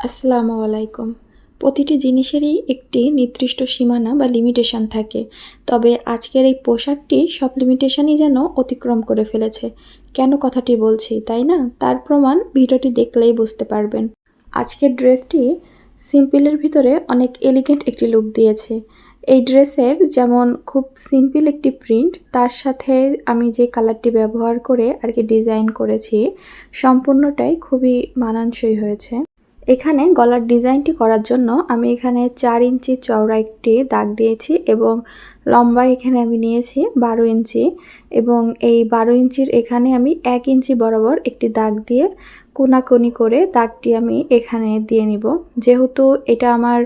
আসসালামু আলাইকুম। প্রতিটি জিনিসেরই একটি নির্দিষ্ট সীমানা বা লিমিটেশন থাকে। তবে আজকের এই পোশাকটি সব লিমিটেশনই যেন অতিক্রম করে ফেলেছে। কেন কথাটি বলছি, তাই না? তার প্রমাণ ভিডিওটি দেখলেই বুঝতে পারবেন। আজকের ড্রেসটি সিম্পলের ভিতরে অনেক এলিগেন্ট একটি লুক দিয়েছে। এই ড্রেসের যেমন খুব সিম্পল একটি প্রিন্ট, তার সাথে আমি যে কালারটি ব্যবহার করে ডিজাইন করেছি, সম্পূর্ণটাই খুবই মানানসই হয়েছে। এখানে গলার ডিজাইনটি করার জন্য আমি এখানে 4 ইঞ্চি চওড়া একটি দাগ দিয়েছি এবং লম্বা এখানে আমি নিয়েছি 12 ইঞ্চি এবং এই 12 ইঞ্চির এখানে আমি 1 ইঞ্চি বরাবর একটি দাগ দিয়ে কোনাকুনি করে দাগটি আমি এখানে দিয়ে নিব। যেহেতু এটা আমার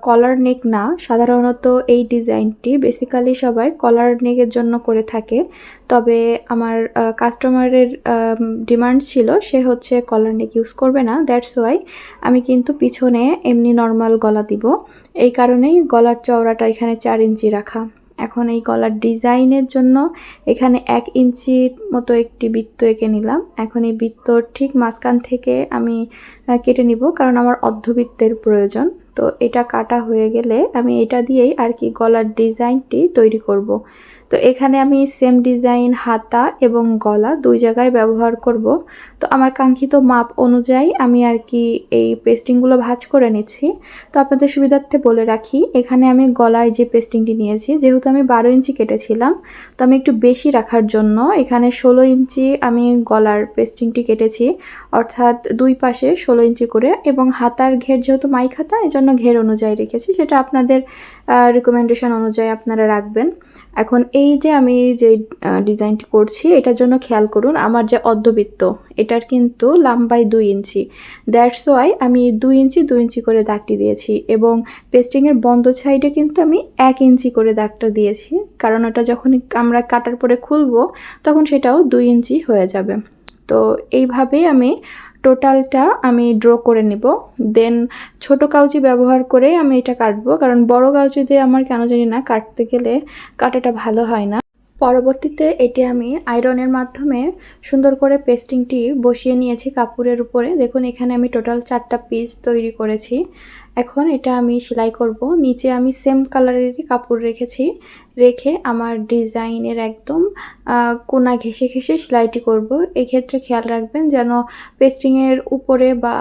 কলার নেক না, সাধারণত এই ডিজাইনটি বেসিক্যালি সবাই কলার নেকের জন্য করে থাকে। তবে আমার কাস্টমারের ডিমান্ড ছিল সে হচ্ছে কলার নেক ইউজ করবে না, দ্যাটস ওয়াই আমি কিন্তু পিছনে এমনি নর্মাল গলা দিব। এই কারণেই গলার চওড়াটা এখানে 4 ইঞ্চি রাখা। এখন এই গলার ডিজাইনের জন্য এখানে 1 ইঞ্চির মতো একটি বৃত্ত এঁকে নিলাম। এখন এই বৃত্তর ঠিক মাঝখান থেকে আমি কেটে নিব, কারণ আমার অর্ধবৃত্তের প্রয়োজন। তো এটা কাটা হয়ে গেলে আমি এটা দিয়েই গলার ডিজাইনটি তৈরি করব। তো এখানে আমি সেম ডিজাইন হাতা এবং গলা 2 জায়গায় ব্যবহার করব। তো আমার কাঙ্ক্ষিত মাপ অনুযায়ী আমি এই পেস্টিংগুলো ভাঁজ করে নিচ্ছি। তো আপনাদের সুবিধার্থে বলে রাখি, এখানে আমি গলায় যে পেস্টিংটি নিয়েছি, যেহেতু আমি 12 ইঞ্চি কেটেছিলাম, তো আমি একটু বেশি রাখার জন্য এখানে 16 ইঞ্চি আমি গলার পেস্টিংটি কেটেছি, অর্থাৎ 2 পাশে 16 ইঞ্চি করে, এবং হাতার ঘের যেহেতু মাইক হাতা, এজন্য ঘের অনুযায়ী রেখেছি, সেটা আপনাদের রিকমেন্ডেশন অনুযায়ী আপনারা রাখবেন। এখন এই যে আমি যে ডিজাইনটি করছি, এটার জন্য খেয়াল করুন আমার যে অর্ধবৃত্ত, এটার কিন্তু লম্বাই 2 ইঞ্চি, দ্যাটস ওয়াই আমি 2 ইঞ্চি 2 ইঞ্চি করে দাগটি দিয়েছি এবং পেস্টিংয়ের বন্ধ সাইডে কিন্তু আমি 1 ইঞ্চি করে দাগটা দিয়েছি, কারণ ওটা যখন আমরা কাটার পরে খুলবো তখন সেটাও 2 ইঞ্চি হয়ে যাবে। তো এইভাবেই আমি টোটালটা আমি ড্র করে নিব। দেন ছোট কাউচি ব্যবহার করে আমি এটা কাটবো, কারণ বড় কাউচি দিয়ে আমার কেন জানি না কাটতে গেলে কাটাটা ভালো হয় না। পরবর্তীতে এটি আমি আয়রনের মাধ্যমে সুন্দর করে পেস্টিংটি বসিয়ে নিয়েছি কাপড়ের উপরে। দেখুন এখানে আমি টোটাল 4টা পিস তৈরি করেছি। এখন এটা আমি সেলাই করব। নিচে আমি সেম কালারেরই কাপড় রেখে আমার ডিজাইনের একদম কোনা ঘেঁষে ঘেঁষে সেলাইটি করব। এক্ষেত্রে খেয়াল রাখবেন যেন পেস্টিংয়ের উপরে বা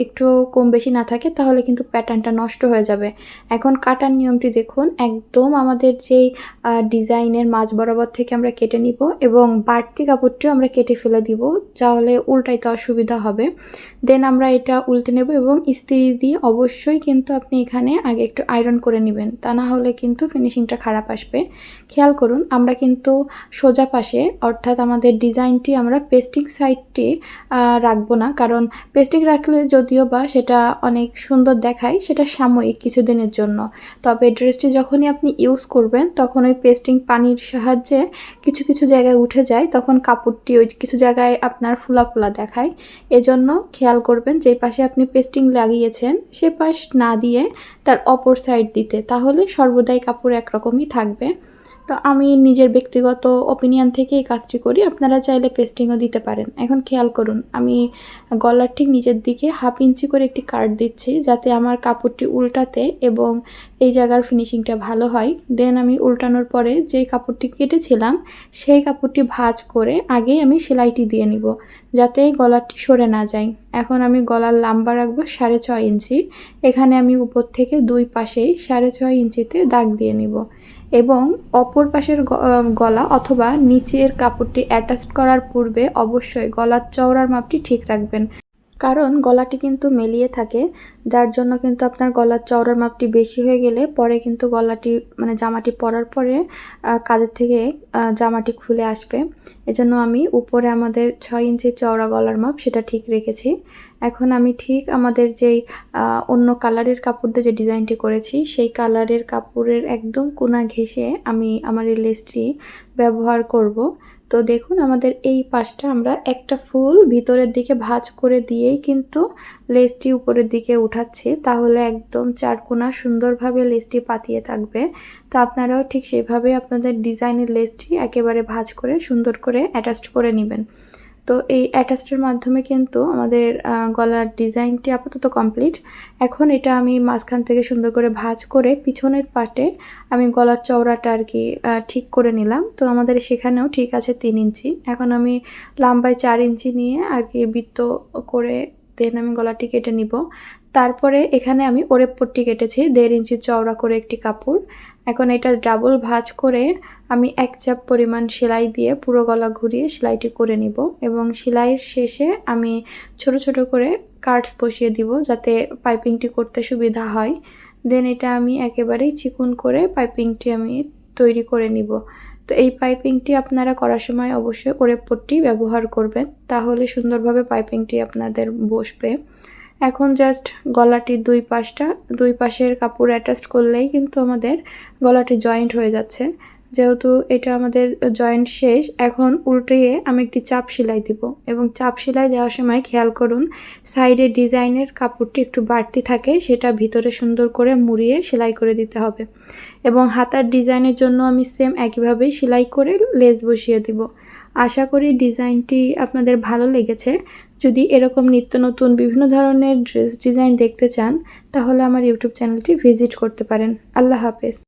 একটু কম বেশি না থাকে, তাহলে কিন্তু প্যাটার্নটা নষ্ট হয়ে যাবে। এখন কাটার নিয়মটি দেখুন, একদম আমাদের যেই ডিজাইনের মাঝ বরাবর থেকে আমরা কেটে নিব এবং বাড়তি কাপড়টিও আমরা কেটে ফেলে দিব, তাহলে উল্টাইতে অসুবিধা হবে। দেন আমরা এটা উল্টে নেব এবং ইস্ত্রি দিয়ে অবশ্যই কিন্তু আপনি এখানে আগে একটু আয়রন করে নেবেন, তা না হলে কিন্তু ফিনিশিংটা খারাপ আসবে। খেয়াল করুন আমরা কিন্তু সোজা পাশে, অর্থাৎ আমাদের ডিজাইনটি আমরা পেস্টিং সাইডটি রাখবো না, কারণ পেস্টিং রাখলে যদিও বা সেটা অনেক সুন্দর দেখায়, সেটা সাময়িক কিছুদিনের জন্য। তবে ড্রেসটি যখনই আপনি ইউজ করবেন তখন ওই পেস্টিং পানির সাহায্যে কিছু কিছু জায়গায় উঠে যায়, তখন কাপড়টি ওই কিছু জায়গায় আপনার ফোলা ফোলা দেখায়। এজন্য খেয়াল করবেন যে পাশে আপনি পেস্টিং লাগিয়েছেন সে পাশ না দিয়ে তার অপর সাইড দিতে, তাহলে সর্বদাই কাপড় একরকমই থাকবে। তো আমি নিজের ব্যক্তিগত ওপিনিয়ন থেকে এই কাজটি করি, আপনারা চাইলে পেস্টিংও দিতে পারেন। এখন খেয়াল করুন আমি গলার ঠিক নিচের দিকে 1/2 ইঞ্চি করে একটি কাট দিচ্ছি, যাতে আমার কাপড়টি উল্টাতে এবং এই জায়গার ফিনিশিংটা ভালো হয়। দেন আমি উল্টানোর পরে যেই কাপড়টি কেটেছিলাম সেই কাপড়টি ভাঁজ করে আগেই আমি সেলাইটি দিয়ে নিব, যাতে গলাটি সরে না যায়। এখন আমি গলার লম্বা রাখবো 6.5 ইঞ্চি। এখানে আমি উপর থেকে 2 পাশেই 6.5 ইঞ্চিতে দাগ দিয়ে নিব এবং অপর পাশের গলা অথবা নিচের কাপড়টি অ্যাটাচ করার পূর্বে অবশ্যই গলার চওড়ার মাপটি ঠিক রাখবেন, কারণ গলাটি কিন্তু মেলিয়ে থাকে, যার জন্য কিন্তু আপনার গলার চওড়ার মাপটি বেশি হয়ে গেলে পরে কিন্তু গলাটি জামাটি পরার পরে কাঁধের থেকে জামাটি খুলে আসবে। এজন্য আমি উপরে আমাদের 6 ইঞ্চি চওড়া গলার মাপ সেটা ঠিক রেখেছি। এখন আমি ঠিক আমাদের যেই অন্য কালারের কাপড় দিয়ে যে ডিজাইনটি করেছি সেই কালারের কাপড়ের একদম কোনা ঘেঁষে আমি আমার এই লেসটি ব্যবহার করব। তো দেখুন আমাদের এই পাশটা আমরা একটা ফুল ভিতরের দিকে ভাঁজ করে দিয়েই কিন্তু লেসটি উপরের দিকে উঠাচ্ছি, তাহলে একদম 4 কোনা সুন্দরভাবে লেসটি পাতিয়ে থাকবে। তো আপনারাও ঠিক সেভাবে আপনাদের ডিজাইনের লেসটি একেবারে ভাঁজ করে সুন্দর করে অ্যাটাচ করে নেবেন। তো তো এই অ্যাটাচটার মাধ্যমে কিন্তু আমাদের গলার ডিজাইনটি আপাতত কমপ্লিট। এখন এটা আমি মাঝখান থেকে সুন্দর করে ভাঁজ করে পিছনের পাটে আমি গলার চওড়াটা আর কি ঠিক করে নিলাম। তো আমাদের সেখানেও ঠিক আছে 3 ইঞ্চি। এখন আমি লম্বায় 4 ইঞ্চি নিয়ে আর কি বৃত্ত করে দেন আমি গলাটি কেটে নিব। তারপরে এখানে আমি ওড়েপ পট্টি কেটেছি 1.5 ইঞ্চি চওড়া করে একটি কাপড়। এখন এটা ডাবল ভাঁজ করে আমি 1 চাপ পরিমাণ সেলাই দিয়ে পুরো গলা ঘুরিয়ে সেলাইটি করে নিব এবং সেলাইয়ের শেষে আমি ছোট ছোট করে কাটস বসিয়ে দিব যাতে পাইপিংটি করতে সুবিধা হয়। দেন এটা আমি একেবারেই চিকন করে পাইপিংটি আমি তৈরি করে নিব। তো এই পাইপিংটি আপনারা করার সময় অবশ্যই ওড়েপ পট্টি ব্যবহার করবেন, তাহলে সুন্দরভাবে পাইপিংটি আপনাদের বসবে। এখন জাস্ট গলাটির দুই পাশের কাপড় অ্যাটাচ করলেই কিন্তু আমাদের গলাটি জয়েন্ট হয়ে যাচ্ছে। যেহেতু এটা আমাদের জয়েন্ট শেষ, এখন উল্টিয়ে আমি একটি চাপ সেলাই দিব এবং চাপ সেলাই দেওয়ার সময় খেয়াল করুন সাইডে ডিজাইনের কাপড়টি একটু বাড়তি থাকে, সেটা ভিতরে সুন্দর করে মুড়িয়ে সেলাই করে দিতে হবে এবং হাতার ডিজাইনের জন্য আমি সেম একইভাবেই সেলাই করে লেস বসিয়ে দিব। আশা করি ডিজাইনটি আপনাদের ভালো লেগেছে। যদি এরকম নিত্য নতুন বিভিন্ন ধরনের ড্রেস ডিজাইন দেখতে চান তাহলে আমার ইউটিউব চ্যানেলটি ভিজিট করতে পারেন। আল্লাহ হাফেজ।